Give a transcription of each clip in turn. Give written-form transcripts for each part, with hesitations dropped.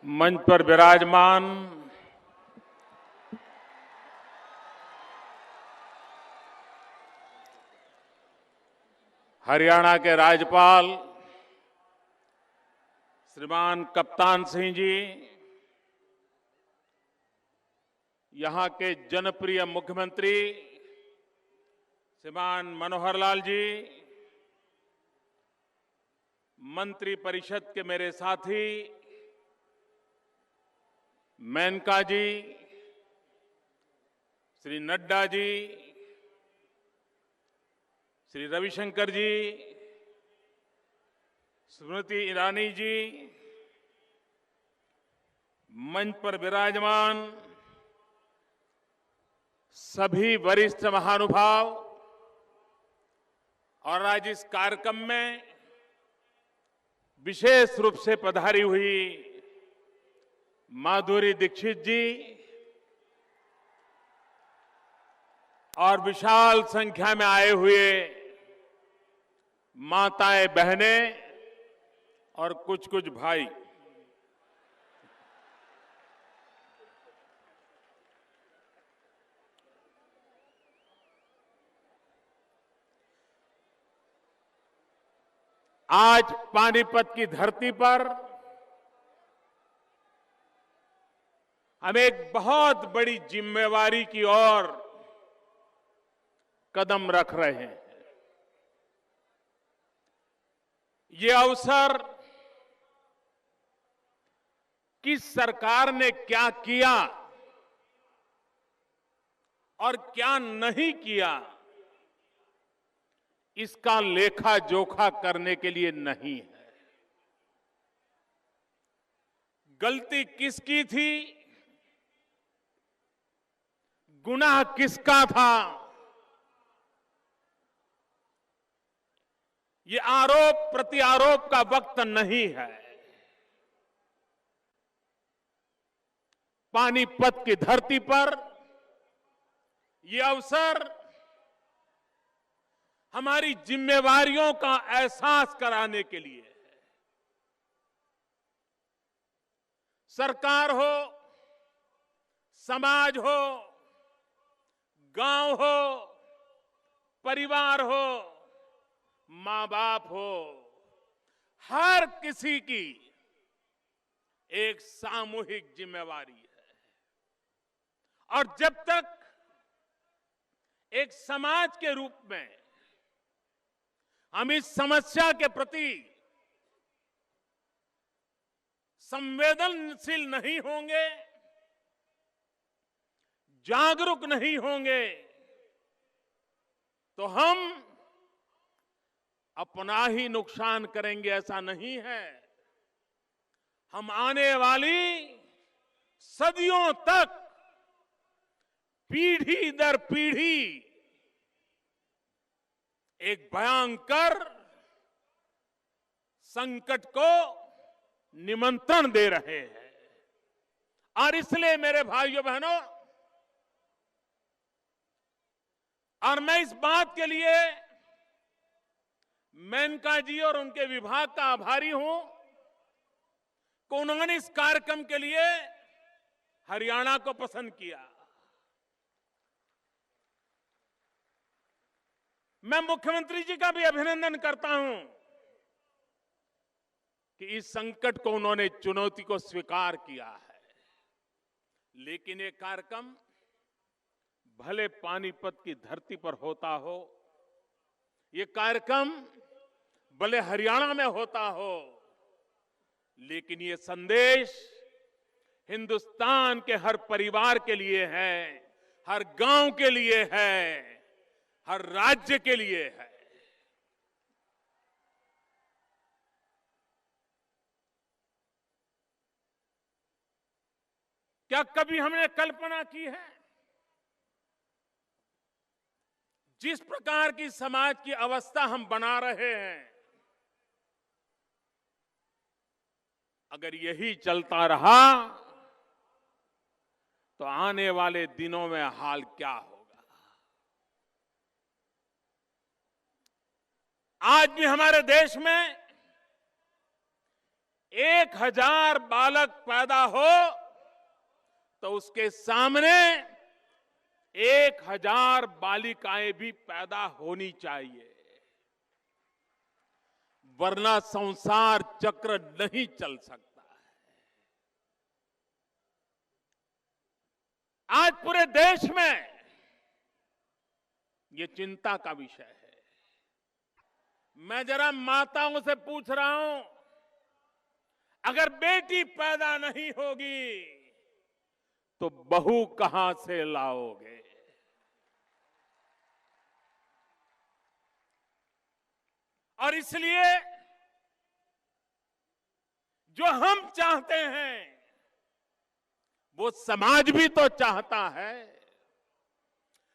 मंच पर विराजमान हरियाणा के राज्यपाल श्रीमान कप्तान सिंह जी, यहां के जनप्रिय मुख्यमंत्री श्रीमान मनोहर लाल जी, मंत्री परिषद के मेरे साथी मेनका जी, श्री नड्डा जी, श्री रविशंकर जी, स्मृति ईरानी जी, मंच पर विराजमान सभी वरिष्ठ महानुभाव और आज इस कार्यक्रम में विशेष रूप से पधारी हुई माधुरी दीक्षित जी और विशाल संख्या में आए हुए माताएं, बहनें और कुछ भाई, आज पानीपत की धरती पर हम एक बहुत बड़ी जिम्मेवारी की ओर कदम रख रहे हैं। ये अवसर किस सरकार ने क्या किया और क्या नहीं किया, इसका लेखा जोखा करने के लिए नहीं है। गलती किसकी थी, गुनाह किसका था, ये आरोप प्रत्यारोप का वक्त नहीं है। पानीपत की धरती पर ये अवसर हमारी जिम्मेवारियों का एहसास कराने के लिए है। सरकार हो, समाज हो, गांव हो, परिवार हो, मां बाप हो, हर किसी की एक सामूहिक जिम्मेवारी है। और जब तक एक समाज के रूप में हम इस समस्या के प्रति संवेदनशील नहीं होंगे, जागरूक नहीं होंगे, तो हम अपना ही नुकसान करेंगे, ऐसा नहीं है। हम आने वाली सदियों तक पीढ़ी दर पीढ़ी एक भयंकर संकट को निमंत्रण दे रहे हैं। और इसलिए मेरे भाइयों बहनों, और मैं इस बात के लिए मेनका जी और उनके विभाग का आभारी हूं कि उन्होंने इस कार्यक्रम के लिए हरियाणा को पसंद किया। मैं मुख्यमंत्री जी का भी अभिनंदन करता हूं कि इस संकट को उन्होंने चुनौती को स्वीकार किया है। लेकिन ये कार्यक्रम भले पानीपत की धरती पर होता हो, ये कार्यक्रम भले हरियाणा में होता हो, लेकिन ये संदेश हिंदुस्तान के हर परिवार के लिए है, हर गांव के लिए है, हर राज्य के लिए है। क्या कभी हमने कल्पना की है जिस प्रकार की समाज की अवस्था हम बना रहे हैं, अगर यही चलता रहा तो आने वाले दिनों में हाल क्या होगा। आज भी हमारे देश में 1000 बालक पैदा हो तो उसके सामने 1000 बालिकाएं भी पैदा होनी चाहिए, वरना संसार चक्र नहीं चल सकता है। आज पूरे देश में ये चिंता का विषय है। मैं जरा माताओं से पूछ रहा हूं, अगर बेटी पैदा नहीं होगी तो बहू कहां से लाओगे? और इसलिए जो हम चाहते हैं वो समाज भी तो चाहता है।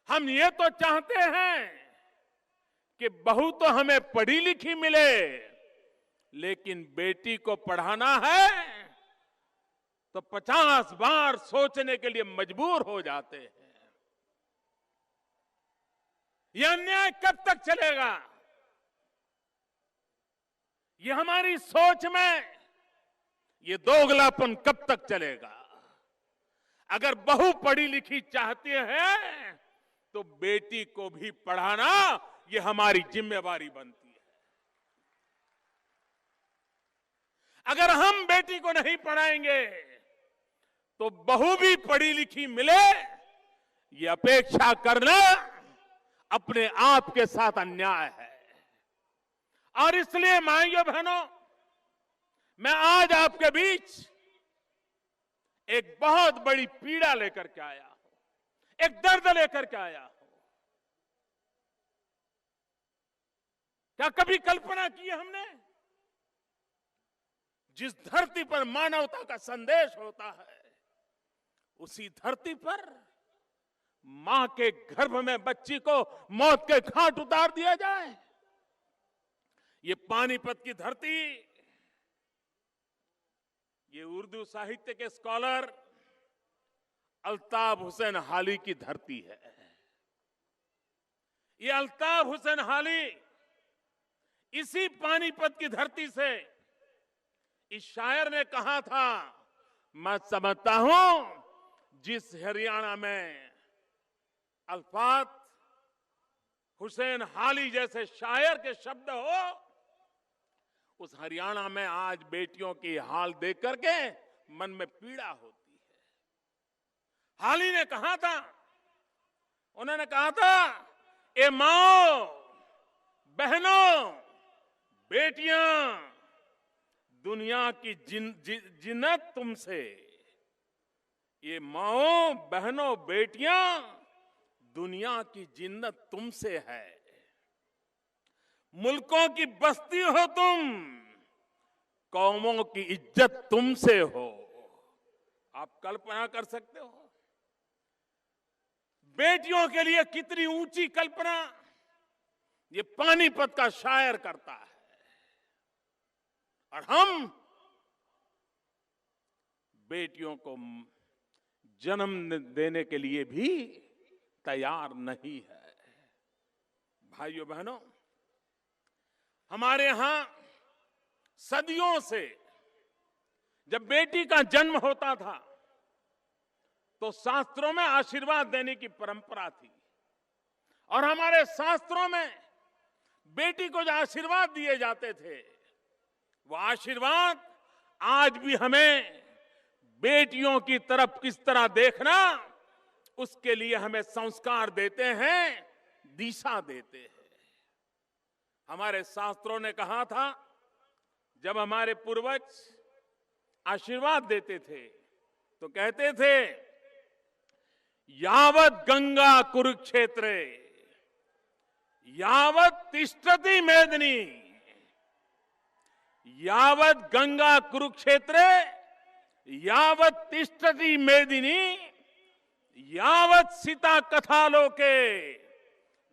हम ये तो चाहते हैं कि बहू तो हमें पढ़ी लिखी मिले, लेकिन बेटी को पढ़ाना है तो 50 बार सोचने के लिए मजबूर हो जाते हैं। यह अन्याय कब तक चलेगा? ये हमारी सोच में ये दोगलापन कब तक चलेगा? अगर बहू पढ़ी लिखी चाहती है तो बेटी को भी पढ़ाना ये हमारी जिम्मेवारी बनती है। अगर हम बेटी को नहीं पढ़ाएंगे तो बहू भी पढ़ी लिखी मिले, ये अपेक्षा करना अपने आप के साथ अन्याय है। और इसलिए माइयों बहनों, मैं आज आपके बीच एक बहुत बड़ी पीड़ा लेकर के आया हूं, एक दर्द लेकर के आया हूं। क्या कभी कल्पना की है हमने? जिस धरती पर मानवता का संदेश होता है, उसी धरती पर मां के गर्भ में बच्ची को मौत के घाट उतार दिया जाए। ये पानीपत की धरती, ये उर्दू साहित्य के स्कॉलर अल्ताफ हुसैन हाली की धरती है। ये अल्ताफ हुसैन हाली इसी पानीपत की धरती से, इस शायर ने कहा था, मैं समझता हूं जिस हरियाणा में अल्ताफ हुसैन हाली जैसे शायर के शब्द हो, उस हरियाणा में आज बेटियों की हाल देख करके मन में पीड़ा होती है। हाली ने कहा था, उन्होंने कहा था, ए माओ, बहनों, बेटियां, दुनिया की जिन्नत तुमसे। ये माओ, बहनों, बेटियां, दुनिया की जिन्नत तुमसे है। मुल्कों की बस्ती हो तुम, कौमों की इज्जत तुमसे हो। आप कल्पना कर सकते हो बेटियों के लिए कितनी ऊंची कल्पना ये पानीपत का शायर करता है। और हम बेटियों को जन्म देने के लिए भी तैयार नहीं है। भाइयों बहनों, हमारे यहां सदियों से जब बेटी का जन्म होता था तो शास्त्रों में आशीर्वाद देने की परंपरा थी। और हमारे शास्त्रों में बेटी को जो आशीर्वाद दिए जाते थे, वो आशीर्वाद आज भी हमें बेटियों की तरफ किस तरह देखना, उसके लिए हमें संस्कार देते हैं, दिशा देते हैं। हमारे शास्त्रों ने कहा था, जब हमारे पूर्वज आशीर्वाद देते थे तो कहते थे, यावत गंगा कुरुक्षेत्रे यावत तिष्ठति मेदिनी, यावत गंगा कुरुक्षेत्रे यावत तिष्ठति मेदिनी, यावत सीता कथालोके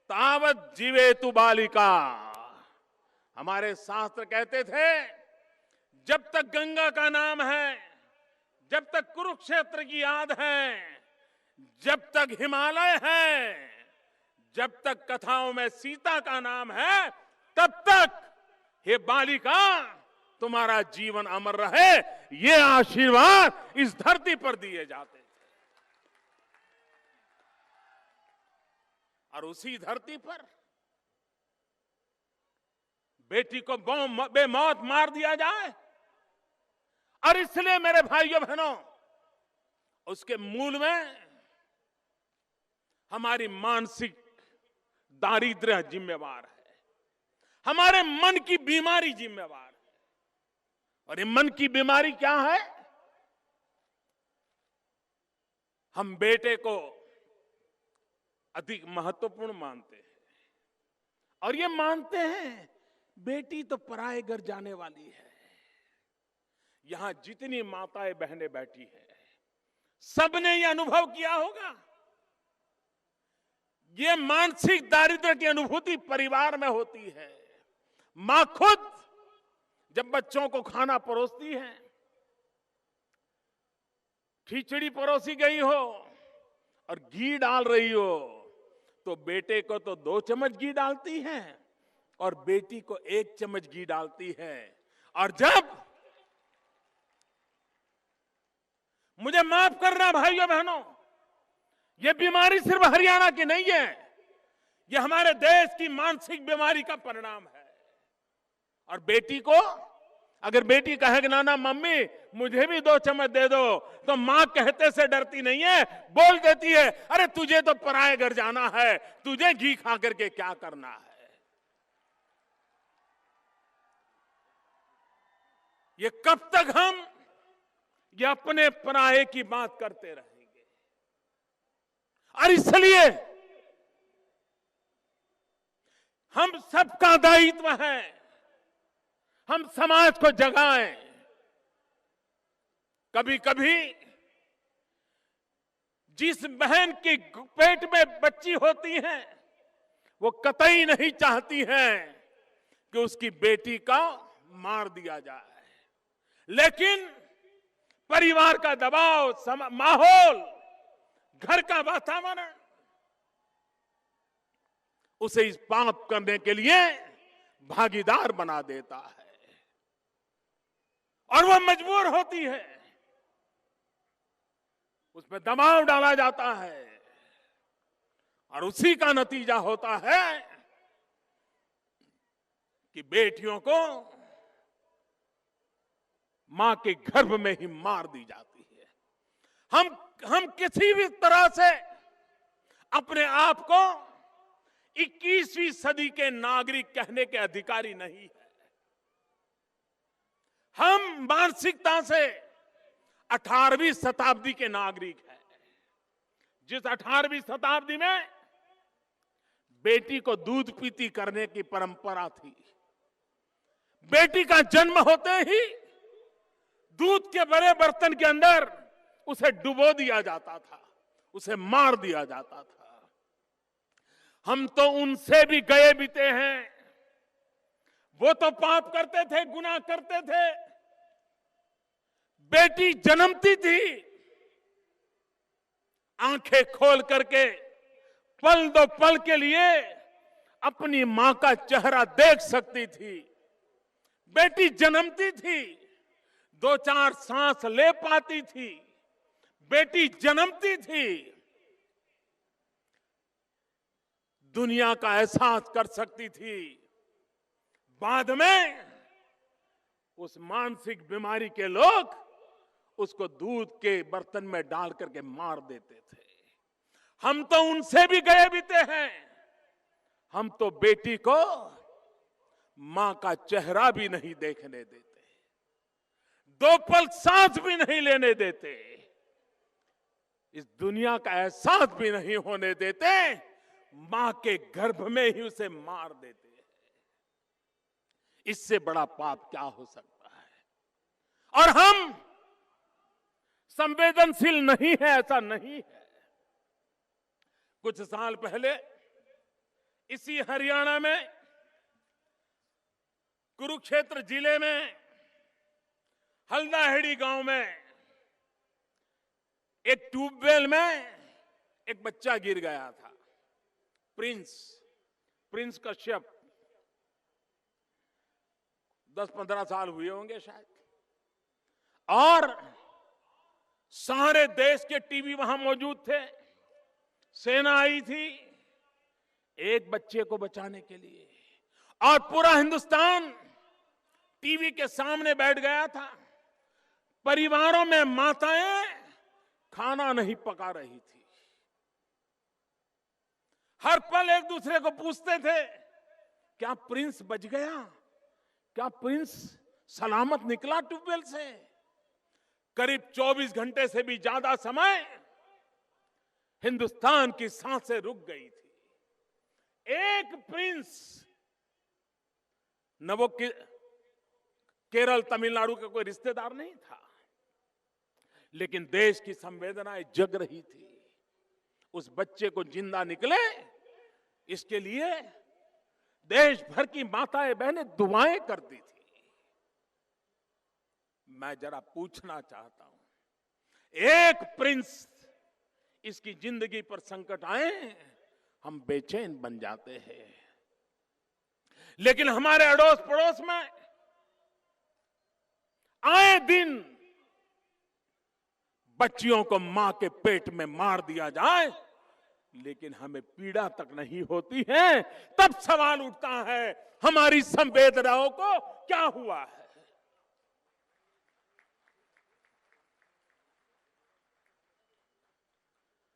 तावत जीवेतु बालिका। हमारे शास्त्र कहते थे, जब तक गंगा का नाम है, जब तक कुरुक्षेत्र की याद है, जब तक हिमालय है, जब तक कथाओं में सीता का नाम है, तब तक हे बालिका तुम्हारा जीवन अमर रहे, ये आशीर्वाद इस धरती पर दिए जाते थे। और उसी धरती पर बेटी को बेमौत मार दिया जाए, और इसलिए मेरे भाइयों बहनों, उसके मूल में हमारी मानसिक दारिद्र्य जिम्मेवार है, हमारे मन की बीमारी जिम्मेवार है। और ये मन की बीमारी क्या है? हम बेटे को अधिक महत्वपूर्ण मानते हैं, और ये मानते हैं बेटी तो पराये घर जाने वाली है। यहां जितनी माताएं बहनें बैठी हैं, सबने ये अनुभव किया होगा। ये मानसिक दारिद्र्य की अनुभूति परिवार में होती है। मां खुद जब बच्चों को खाना परोसती है, खिचड़ी परोसी गई हो और घी डाल रही हो, तो बेटे को तो 2 चम्मच घी डालती है और बेटी को 1 चम्मच घी डालती है। और जब, मुझे माफ करना भाइयों बहनों, ये बीमारी सिर्फ हरियाणा की नहीं है, ये हमारे देश की मानसिक बीमारी का परिणाम है। और बेटी को, अगर बेटी कहे कि ना ना मम्मी मुझे भी 2 चम्मच दे दो, तो मां कहते से डरती नहीं है, बोल देती है, अरे तुझे तो पराये घर जाना है, तुझे घी खा करके क्या करना है। ये कब तक हम ये अपने पराये की बात करते रहेंगे? और इसलिए हम सबका दायित्व है, हम समाज को जगाएं। कभी कभी जिस बहन के पेट में बच्ची होती है, वो कतई नहीं चाहती है कि उसकी बेटी का मार दिया जाए, लेकिन परिवार का दबाव, माहौल, घर का वातावरण उसे इस पाप करने के लिए भागीदार बना देता है, और वह मजबूर होती है, उस पर दबाव डाला जाता है, और उसी का नतीजा होता है कि बेटियों को मां के गर्भ में ही मार दी जाती है। हम किसी भी तरह से अपने आप को 21वीं सदी के नागरिक कहने के अधिकारी नहीं है। हम मानसिकता से 18वीं शताब्दी के नागरिक हैं। जिस 18वीं शताब्दी में बेटी को दूध पीती करने की परंपरा थी, बेटी का जन्म होते ही दूध के बड़े बर्तन के अंदर उसे डुबो दिया जाता था, उसे मार दिया जाता था। हम तो उनसे भी गए बीते हैं। वो तो पाप करते थे, गुनाह करते थे। बेटी जन्मती थी, आंखें खोल करके पल दो पल के लिए अपनी मां का चेहरा देख सकती थी। बेटी जन्मती थी, 2-4 सांस ले पाती थी। बेटी जन्मती थी, दुनिया का एहसास कर सकती थी। बाद में उस मानसिक बीमारी के लोग उसको दूध के बर्तन में डाल करके मार देते थे। हम तो उनसे भी गए बीते हैं। हम तो बेटी को मां का चेहरा भी नहीं देखने देते, 2 पल सांस भी नहीं लेने देते, इस दुनिया का एहसास भी नहीं होने देते, मां के गर्भ में ही उसे मार देते हैं। इससे बड़ा पाप क्या हो सकता है? और हम संवेदनशील नहीं है, ऐसा नहीं है। कुछ साल पहले इसी हरियाणा में कुरुक्षेत्र जिले में हल्दाहेड़ी गांव में एक ट्यूबवेल में एक बच्चा गिर गया था, प्रिंस कश्यप। 10-15 साल हुए होंगे शायद। और सारे देश के टीवी वहां मौजूद थे, सेना आई थी एक बच्चे को बचाने के लिए, और पूरा हिंदुस्तान टीवी के सामने बैठ गया था। परिवारों में माताएं खाना नहीं पका रही थी, हर पल एक दूसरे को पूछते थे, क्या प्रिंस बच गया, क्या प्रिंस सलामत निकला ट्यूबवेल से। करीब 24 घंटे से भी ज्यादा समय हिंदुस्तान की सांसें रुक गई थी। एक प्रिंस, न वो केरल तमिलनाडु का कोई रिश्तेदार नहीं था, लेकिन देश की संवेदनाएं जग रही थी। उस बच्चे को जिंदा निकले, इसके लिए देश भर की माताएं बहनें दुआएं करती थी। मैं जरा पूछना चाहता हूं, एक प्रिंस, इसकी जिंदगी पर संकट आए, हम बेचैन बन जाते हैं। लेकिन हमारे अड़ोस पड़ोस में आए दिन बच्चियों को मां के पेट में मार दिया जाए, लेकिन हमें पीड़ा तक नहीं होती है। तब सवाल उठता है, हमारी संवेदनाओं को क्या हुआ है।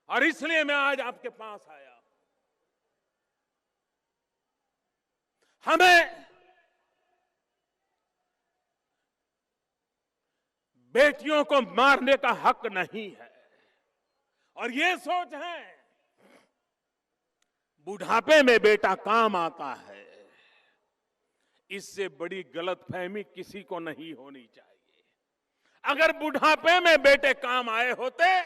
और इसलिए मैं आज आपके पास आया। हमें बेटियों को मारने का हक नहीं है, और ये सोच है बुढ़ापे में बेटा काम आता है, इससे बड़ी गलतफहमी किसी को नहीं होनी चाहिए। अगर बुढ़ापे में बेटे काम आए होते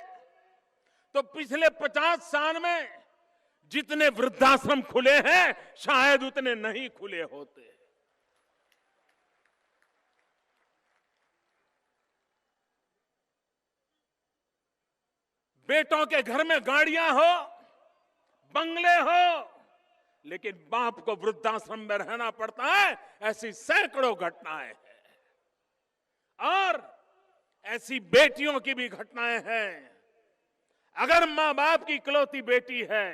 तो पिछले 50 साल में जितने वृद्धाश्रम खुले हैं शायद उतने नहीं खुले होते। बेटों के घर में गाड़ियां हो, बंगले हो, लेकिन बाप को वृद्धाश्रम में रहना पड़ता है, ऐसी सैकड़ों घटनाएं हैं। और ऐसी बेटियों की भी घटनाएं हैं। अगर मां बाप की इकलौती बेटी है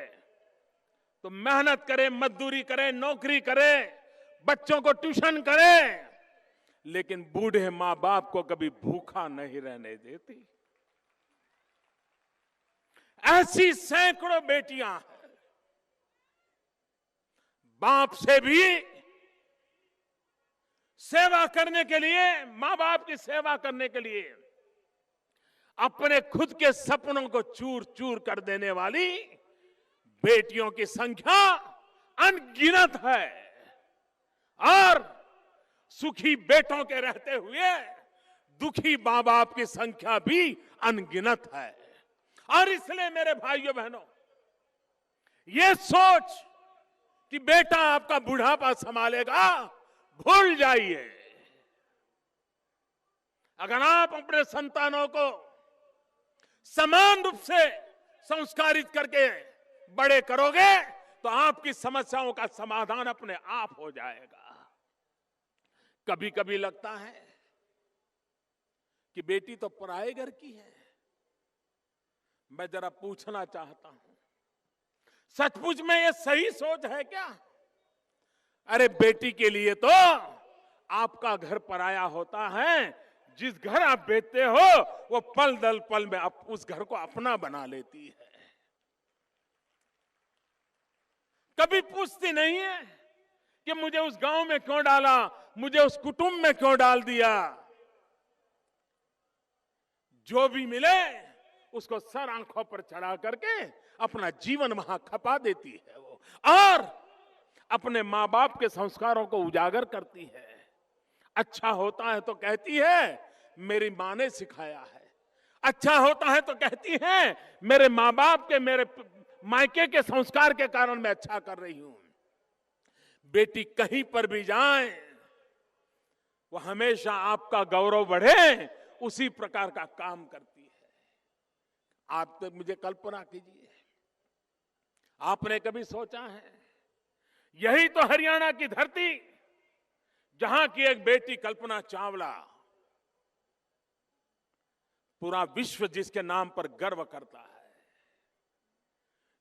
तो मेहनत करे, मजदूरी करे, नौकरी करे, बच्चों को ट्यूशन करे, लेकिन बूढ़े मां बाप को कभी भूखा नहीं रहने देती। ऐसी सैकड़ों बेटियां हैं। बाप से भी सेवा करने के लिए, मां बाप की सेवा करने के लिए अपने खुद के सपनों को चूर चूर कर देने वाली बेटियों की संख्या अनगिनत है। और सुखी बेटों के रहते हुए दुखी मां बाप की संख्या भी अनगिनत है। और इसलिए मेरे भाइयों बहनों, ये सोच कि बेटा आपका बुढ़ापा संभालेगा, भूल जाइए। अगर आप अपने संतानों को समान रूप से संस्कारित करके बड़े करोगे तो आपकी समस्याओं का समाधान अपने आप हो जाएगा। कभी कभी लगता है कि बेटी तो पराये घर की है। मैं जरा पूछना चाहता हूं, सचमुच में ये सही सोच है क्या? अरे बेटी के लिए तो आपका घर पराया होता है। जिस घर आप बेचते हो वो पल दल पल में आप उस घर को अपना बना लेती है। कभी पूछती नहीं है कि मुझे उस गांव में क्यों डाला, मुझे उस कुटुंब में क्यों डाल दिया। जो भी मिले उसको सर आंखों पर चढ़ा करके अपना जीवन वहां खपा देती है वो, और अपने मां बाप के संस्कारों को उजागर करती है। अच्छा होता है तो कहती है मेरी मां ने सिखाया है, अच्छा होता है तो कहती है मेरे मां बाप के, मेरे मायके के संस्कार के कारण मैं अच्छा कर रही हूं। बेटी कहीं पर भी जाए वो हमेशा आपका गौरव बढ़े उसी प्रकार का काम करती है। आप तो मुझे कल्पना कीजिए, आपने कभी सोचा है यही तो हरियाणा की धरती जहां की एक बेटी कल्पना चावला, पूरा विश्व जिसके नाम पर गर्व करता है,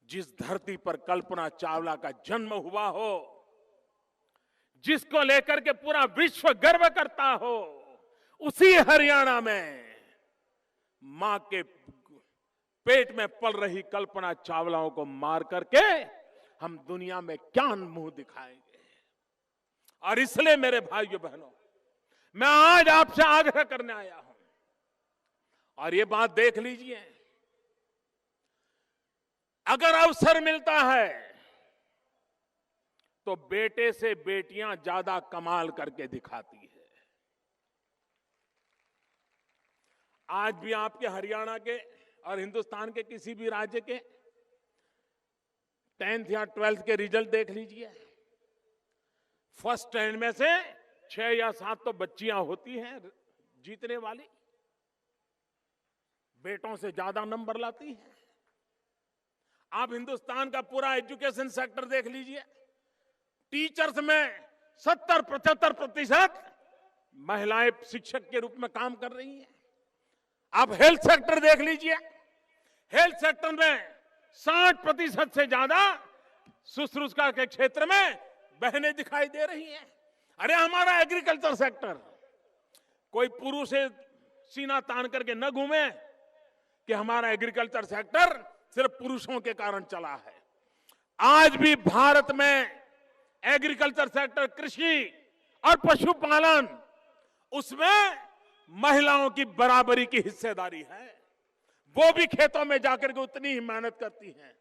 जिस धरती पर कल्पना चावला का जन्म हुआ हो, जिसको लेकर के पूरा विश्व गर्व करता हो, उसी हरियाणा में मां के पेट में पल रही कल्पना चावलाओं को मार करके हम दुनिया में क्या मुंह दिखाएंगे। और इसलिए मेरे भाइयों बहनों, मैं आज आपसे आग्रह करने आया हूं, और ये बात देख लीजिए, अगर अवसर मिलता है तो बेटे से बेटियां ज्यादा कमाल करके दिखाती है। आज भी आपके हरियाणा के और हिंदुस्तान के किसी भी राज्य के 10th या 12th के रिजल्ट देख लीजिए, फर्स्ट 10 में से 6 या 7 तो बच्चियां होती हैं जीतने वाली, बेटों से ज्यादा नंबर लाती हैं। आप हिंदुस्तान का पूरा एजुकेशन सेक्टर देख लीजिए, टीचर्स में 70-75% महिलाएं शिक्षक के रूप में काम कर रही हैं। आप हेल्थ सेक्टर देख लीजिए, हेल्थ सेक्टर में 60% से ज्यादा शुश्रूषा के क्षेत्र में बहनें दिखाई दे रही हैं। अरे हमारा एग्रीकल्चर सेक्टर, कोई पुरुष से सीना तान करके न घूमे कि हमारा एग्रीकल्चर सेक्टर सिर्फ पुरुषों के कारण चला है। आज भी भारत में एग्रीकल्चर सेक्टर, कृषि और पशुपालन, उसमें महिलाओं की बराबरी की हिस्सेदारी है। वो भी खेतों में जाकर के उतनी ही मेहनत करती हैं,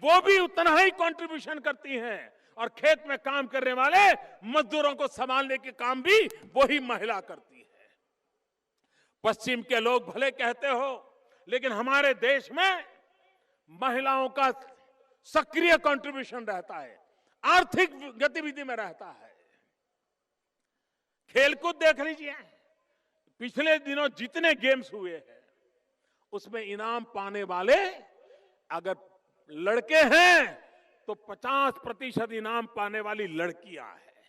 वो भी उतना ही कंट्रीब्यूशन करती हैं, और खेत में काम करने वाले मजदूरों को संभालने के काम भी वही महिला करती है। पश्चिम के लोग भले कहते हो, लेकिन हमारे देश में महिलाओं का सक्रिय कंट्रीब्यूशन रहता है, आर्थिक गतिविधि में रहता है। खेलकूद देख लीजिए, पिछले दिनों जितने गेम्स हुए हैं उसमें इनाम पाने वाले अगर लड़के हैं तो 50% इनाम पाने वाली लड़कियां हैं,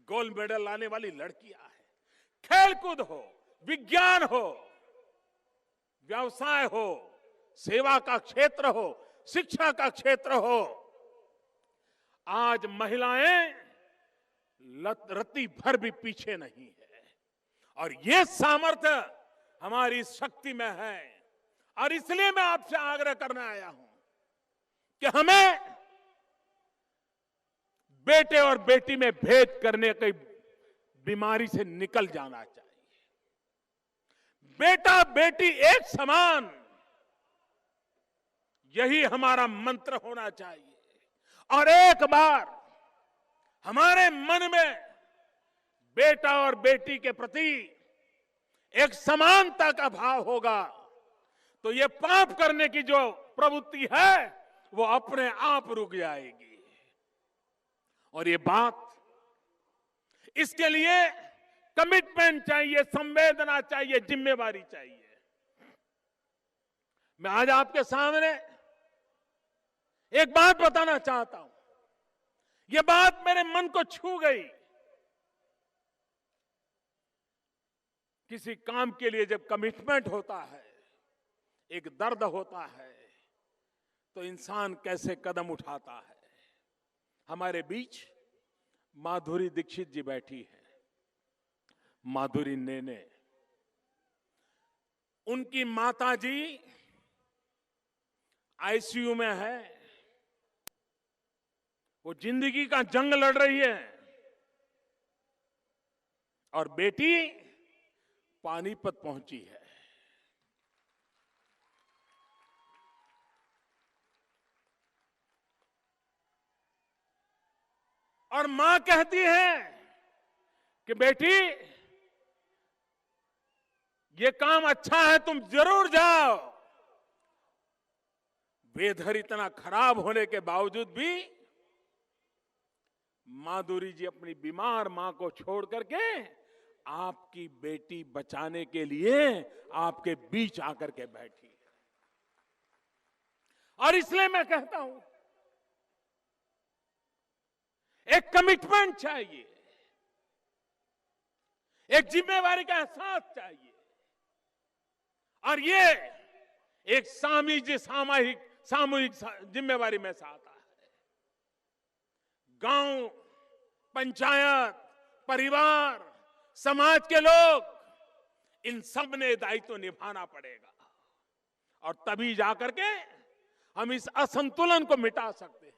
गोल्ड मेडल लाने वाली लड़कियां हैं। खेलकूद हो, विज्ञान हो, व्यवसाय हो, सेवा का क्षेत्र हो, शिक्षा का क्षेत्र हो, आज महिलाएं रत्ती भर भी पीछे नहीं है। और ये सामर्थ्य हमारी शक्ति में है। और इसलिए मैं आपसे आग्रह करने आया हूं कि हमें बेटे और बेटी में भेद करने की बीमारी से निकल जाना चाहिए। बेटा बेटी एक समान, यही हमारा मंत्र होना चाहिए। और एक बार हमारे मन में बेटा और बेटी के प्रति एक समानता का भाव होगा तो ये पाप करने की जो प्रवृत्ति है वो अपने आप रुक जाएगी। और ये बात, इसके लिए कमिटमेंट चाहिए, संवेदना चाहिए, जिम्मेवारी चाहिए। मैं आज आपके सामने एक बात बताना चाहता हूं, यह बात मेरे मन को छू गई। किसी काम के लिए जब कमिटमेंट होता है, एक दर्द होता है, तो इंसान कैसे कदम उठाता है। हमारे बीच माधुरी दीक्षित जी बैठी है, माधुरी नेने। उनकी माता जी आईसीयू में है, वो जिंदगी का जंग लड़ रही है, और बेटी पानीपत पहुंची है। और मां कहती है कि बेटी ये काम अच्छा है, तुम जरूर जाओ। वेदर इतना खराब होने के बावजूद भी माधुरी जी अपनी बीमार मां को छोड़ करके आपकी बेटी बचाने के लिए आपके बीच आकर के बैठी है। और इसलिए मैं कहता हूं, एक कमिटमेंट चाहिए। एक जिम्मेवारी का एहसास चाहिए। और ये एक सामूहिक जिम्मेवारी में से आता है। गांव, पंचायत, परिवार, समाज के लोग, इन सब ने दायित्व निभाना पड़ेगा और तभी जाकर के हम इस असंतुलन को मिटा सकते हैं।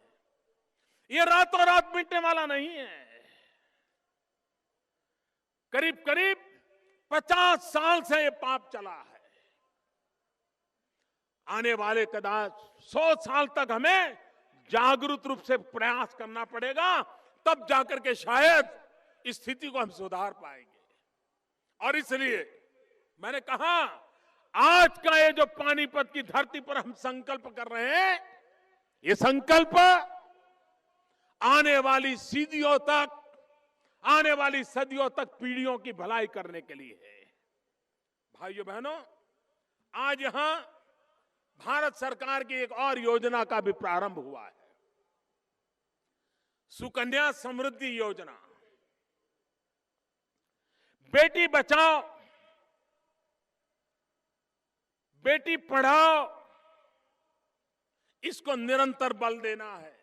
ये रातों रात मिटने वाला नहीं है। करीब करीब 50 साल से ये पाप चला है। आने वाले कदाच 100 साल तक हमें जागरूक रूप से प्रयास करना पड़ेगा, तब जाकर के शायद इस स्थिति को हम सुधार पाएंगे। और इसलिए मैंने कहा, आज का ये जो पानीपत की धरती पर हम संकल्प कर रहे हैं, ये संकल्प आने वाली सदियों तक पीढ़ियों की भलाई करने के लिए है। भाइयों बहनों, आज यहां भारत सरकार की एक और योजना का भी प्रारंभ हुआ है, सुकन्या समृद्धि योजना। बेटी बचाओ, बेटी पढ़ाओ, इसको निरंतर बल देना है।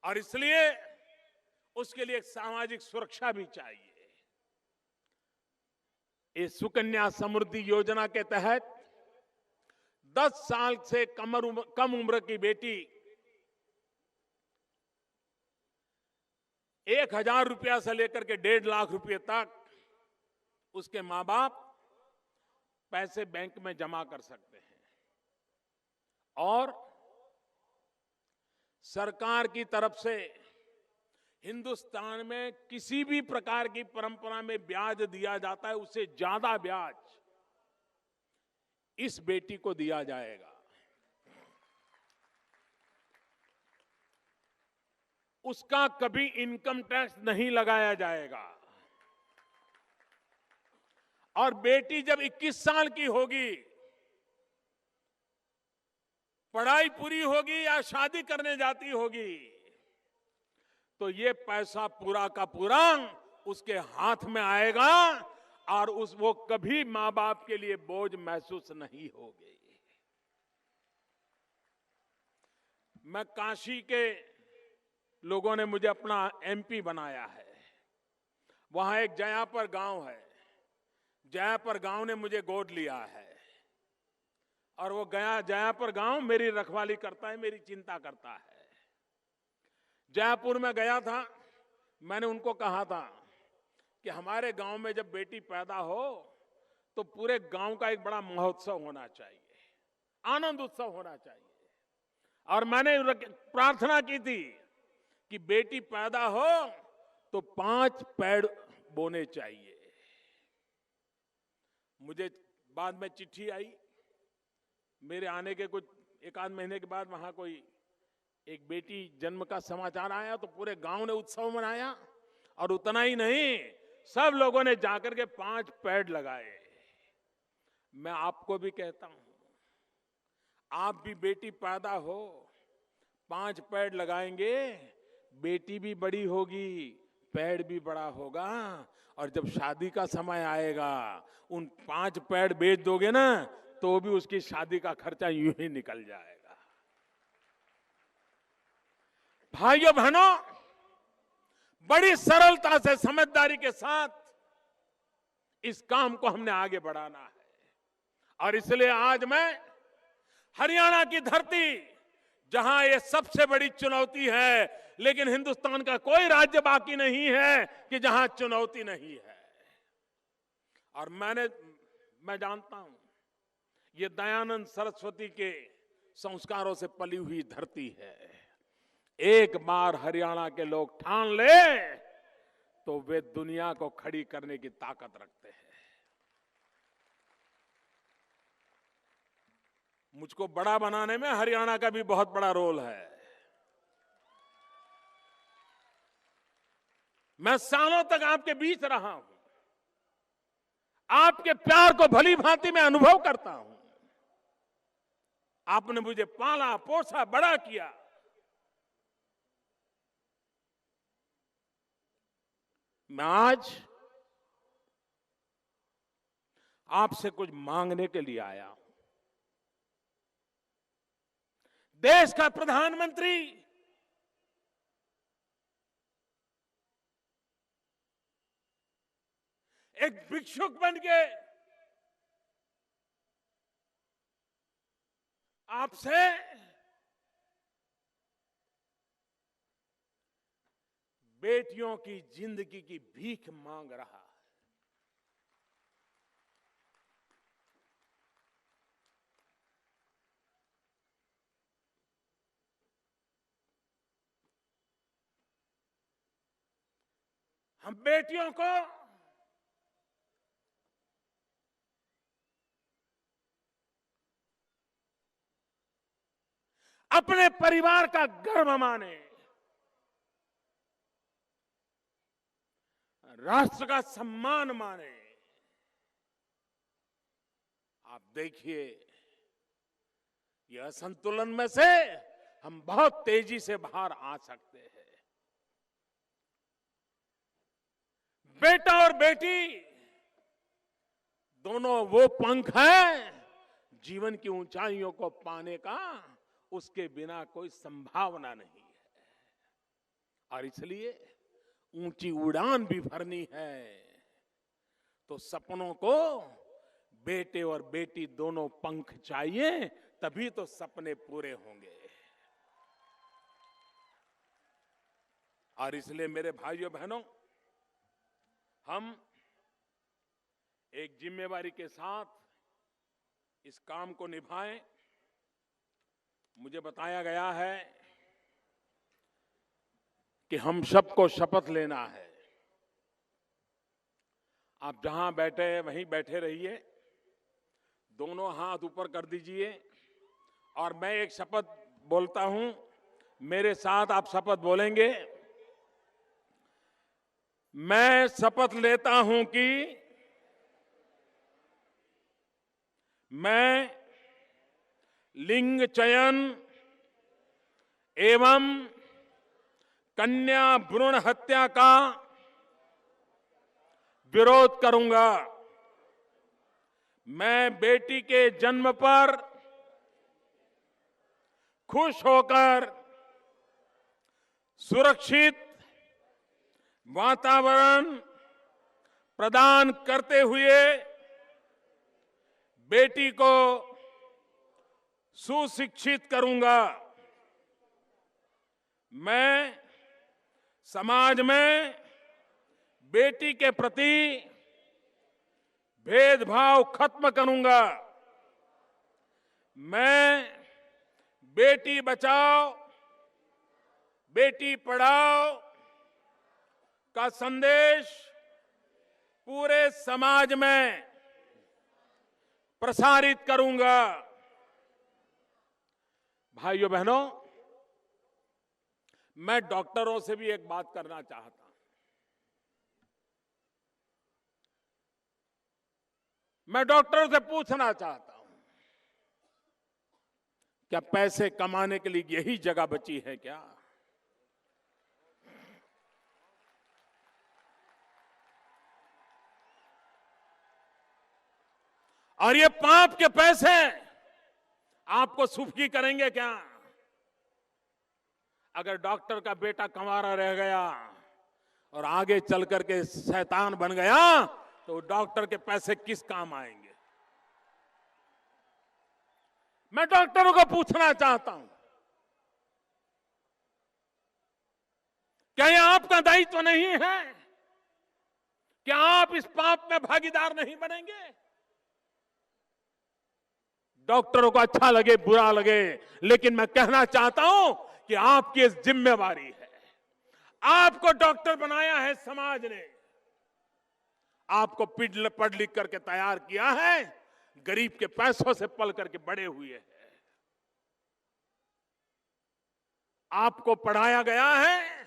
और इसलिए उसके लिए एक सामाजिक सुरक्षा भी चाहिए। इस सुकन्या समृद्धि योजना के तहत 10 साल से कम उम्र की बेटी 1,000 रुपया से लेकर के 1.5 लाख रुपए तक उसके मां बाप पैसे बैंक में जमा कर सकते हैं। और सरकार की तरफ से हिंदुस्तान में किसी भी प्रकार की परंपरा में ब्याज दिया जाता है, उससे ज्यादा ब्याज इस बेटी को दिया जाएगा। उसका कभी इनकम टैक्स नहीं लगाया जाएगा। और बेटी जब 21 साल की होगी, पढ़ाई पूरी होगी या शादी करने जाती होगी, तो ये पैसा पूरा का पूरा उसके हाथ में आएगा और वो कभी मां बाप के लिए बोझ महसूस नहीं होगी। मैं काशी के लोगों ने मुझे अपना एमपी बनाया है। वहां एक जयापर गांव है। जयापर गांव ने मुझे गोद लिया है और वो जयापर गांव मेरी रखवाली करता है, मेरी चिंता करता है। जयपुर में गया था, मैंने उनको कहा था कि हमारे गांव में जब बेटी पैदा हो तो पूरे गांव का एक बड़ा महोत्सव होना चाहिए, आनंद उत्सव होना चाहिए। और मैंने प्रार्थना की थी कि बेटी पैदा हो तो 5 पेड़ बोने चाहिए। मुझे बाद में चिट्ठी आई, मेरे आने के कुछ 1 महीने के बाद वहां कोई एक बेटी जन्म का समाचार आया तो पूरे गांव ने उत्सव मनाया। और उतना ही नहीं, सब लोगों ने जाकर के 5 पेड़ लगाए। मैं आपको भी कहता हूं, आप भी बेटी पैदा हो 5 पेड़ लगाएंगे, बेटी भी बड़ी होगी, पेड़ भी बड़ा होगा। और जब शादी का समय आएगा, उन 5 पेड़ बेच दोगे ना, तो भी उसकी शादी का खर्चा यूं ही निकल जाएगा। भाइयों बहनों, बड़ी सरलता से, समझदारी के साथ इस काम को हमने आगे बढ़ाना है। और इसलिए आज मैं हरियाणा की धरती, जहां ये सबसे बड़ी चुनौती है, लेकिन हिंदुस्तान का कोई राज्य बाकी नहीं है कि जहां चुनौती नहीं है। और मैं जानता हूं, ये दयानंद सरस्वती के संस्कारों से पली हुई धरती है। एक बार हरियाणा के लोग ठान ले तो वे दुनिया को खड़ी करने की ताकत रखते हैं। मुझको बड़ा बनाने में हरियाणा का भी बहुत बड़ा रोल है। मैं सालों तक आपके बीच रहा हूं, आपके प्यार को भली भांति मैं अनुभव करता हूं। आपने मुझे पाला, पोसा, बड़ा किया। मैं आज आपसे कुछ मांगने के लिए आया हूं। देश का प्रधानमंत्री एक भिक्षुक बन के आपसे बेटियों की जिंदगी की भीख मांग रहा है। हम बेटियों को अपने परिवार का गर्व माने, राष्ट्र का सम्मान माने। आप देखिए, यह असंतुलन में से हम बहुत तेजी से बाहर आ सकते हैं। बेटा और बेटी दोनों वो पंख हैं जीवन की ऊंचाइयों को पाने का, उसके बिना कोई संभावना नहीं है। और इसलिए ऊंची उड़ान भी भरनी है तो सपनों को बेटे और बेटी दोनों पंख चाहिए, तभी तो सपने पूरे होंगे। और इसलिए मेरे भाइयों बहनों, हम एक जिम्मेवारी के साथ इस काम को निभाएं। मुझे बताया गया है कि हम सबको शपथ लेना है। आप जहां बैठे हैं वहीं बैठे रहिए, दोनों हाथ ऊपर कर दीजिए और मैं एक शपथ बोलता हूं, मेरे साथ आप शपथ बोलेंगे। मैं शपथ लेता हूं कि मैं लिंग चयन एवं कन्या भ्रूण हत्या का विरोध करूंगा। मैं बेटी के जन्म पर खुश होकर सुरक्षित वातावरण प्रदान करते हुए बेटी को सुशिक्षित करूंगा। मैं समाज में बेटी के प्रति भेदभाव खत्म करूंगा। मैं बेटी बचाओ बेटी पढ़ाओ का संदेश पूरे समाज में प्रसारित करूंगा। भाइयों बहनों, मैं डॉक्टरों से भी एक बात करना चाहता हूं। मैं डॉक्टरों से पूछना चाहता हूं, क्या पैसे कमाने के लिए यही जगह बची है क्या? और ये पाप के पैसे आपको सुखी करेंगे क्या? अगर डॉक्टर का बेटा कंवारा रह गया और आगे चल करके शैतान बन गया तो डॉक्टर के पैसे किस काम आएंगे? मैं डॉक्टरों को पूछना चाहता हूं, क्या यह आपका दायित्व नहीं है? क्या आप इस पाप में भागीदार नहीं बनेंगे? डॉक्टरों को अच्छा लगे बुरा लगे, लेकिन मैं कहना चाहता हूं कि आपकी इस जिम्मेवारी है। आपको डॉक्टर बनाया है समाज ने, आपको पढ़ लिख करके तैयार किया है, गरीब के पैसों से पल करके बड़े हुए हैं। आपको पढ़ाया गया है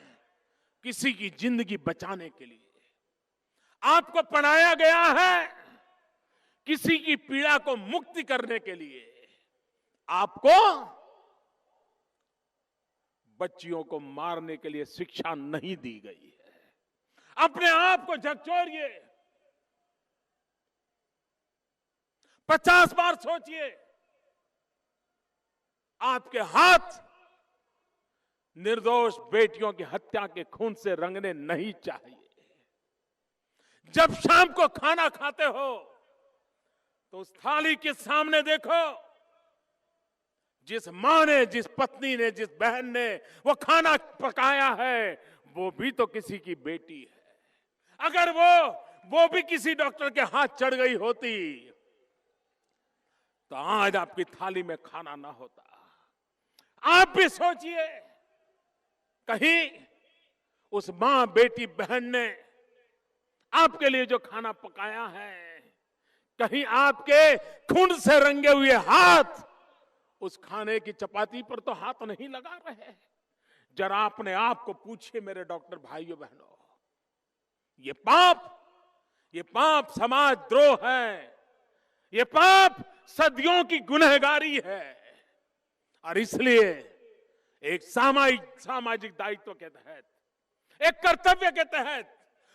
किसी की जिंदगी बचाने के लिए। आपको पढ़ाया गया है किसी की पीड़ा को मुक्ति करने के लिए। आपको बच्चियों को मारने के लिए शिक्षा नहीं दी गई है। अपने आप को झकझोरिए। 50 बार सोचिए। आपके हाथ निर्दोष बेटियों की हत्या के खून से रंगने नहीं चाहिए। जब शाम को खाना खाते हो तो उस थाली के सामने देखो, जिस मां ने, जिस पत्नी ने, जिस बहन ने वो खाना पकाया है, वो भी तो किसी की बेटी है। अगर वो भी किसी डॉक्टर के हाथ चढ़ गई होती तो आज आपकी थाली में खाना ना होता। आप भी सोचिए, कहीं उस मां, बेटी, बहन ने आपके लिए जो खाना पकाया है, कहीं आपके खून से रंगे हुए हाथ उस खाने की चपाती पर तो हाथ नहीं लगा रहे। जरा अपने आप को पूछिए मेरे डॉक्टर भाइयों बहनों, ये पाप समाज द्रोह है, ये पाप सदियों की गुनहगारी है। और इसलिए एक सामाजिक दायित्व के तहत, एक कर्तव्य के तहत,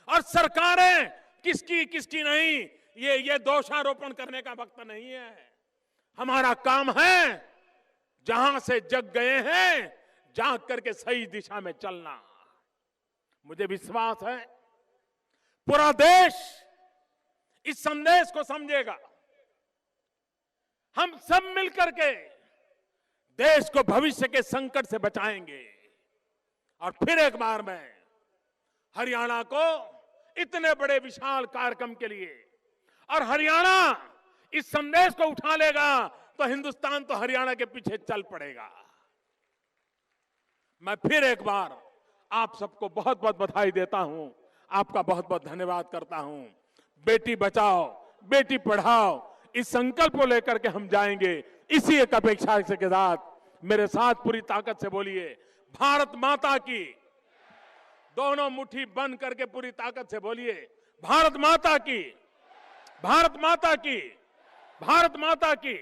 और सरकारें किसकी नहीं, ये दोषारोपण करने का वक्त नहीं है। हमारा काम है जहां से जग गए हैं जाग करके सही दिशा में चलना। मुझे विश्वास है पूरा देश इस संदेश को समझेगा। हम सब मिलकर के देश को भविष्य के संकट से बचाएंगे। और फिर एक बार मैं हरियाणा को इतने बड़े विशाल कार्यक्रम के लिए, और हरियाणा इस संदेश को उठा लेगा तो हिंदुस्तान तो हरियाणा के पीछे चल पड़ेगा। मैं फिर एक बार आप सबको बहुत बहुत बधाई देता हूं, आपका बहुत बहुत धन्यवाद करता हूं। बेटी बचाओ, बेटी पढ़ाओ, इस संकल्प को लेकर के हम जाएंगे। इसी एक अपेक्षा के साथ मेरे साथ पूरी ताकत से बोलिए, भारत माता की। दोनों मुट्ठी बंद करके पूरी ताकत से बोलिए, भारत माता की, भारत माता की, भारत माता की।